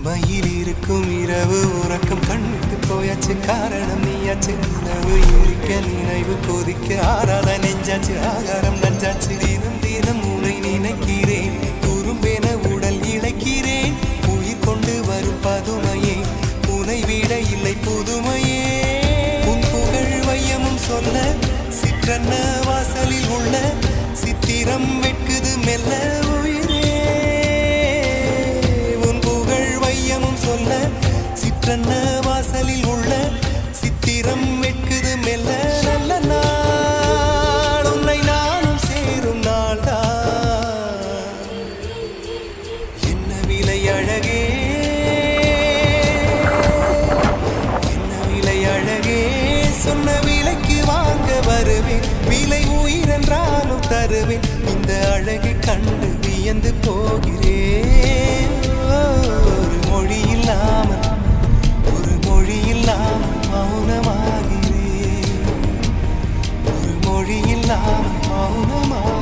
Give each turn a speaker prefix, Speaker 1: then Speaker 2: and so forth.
Speaker 1: தனிமையில் இருக்கும் இரவு உறக்கம் கண்ணுக்கு போயாச்சு காரணம் நீயாச்சு நினைவு இருக்க நினைவு கொதிக்க ஆறாத நெஞ்சாச்சு ஆகாரம் நஞ்சாச்சு தினம் தினம் உன்னை நினைக்கிறேன் குறும்பென உடல் இழைக்கிறேன் உயிர் கொண்டு வரும் பதுமையே உனை விட இல்லை புதுமையே உன் புகழ் வையமும் சொல்ல சிற்றன்ன வாசலில் உள்ள சித்திரம் வெட்குது மெல்ல சிற்றன்ன வாசலில் உள்ள சித்திரம் வெட்குது மெல்ல நல்ல நாள் உன்னை நானும் சேரும் நாள்தான் என்ன விலை அழகே என்ன விலை அழகே சொன்ன விலைக்கு வாங்க வருவேன் விலை உயிரென்றாலும் தருவேன் இந்த அழகை கண்டு வியந்து போகிறேன் ஒரு மொழி இல்லாமல் மௌனமாகிறேன் ஒரு மொழி இல்லாமல் மௌனமாக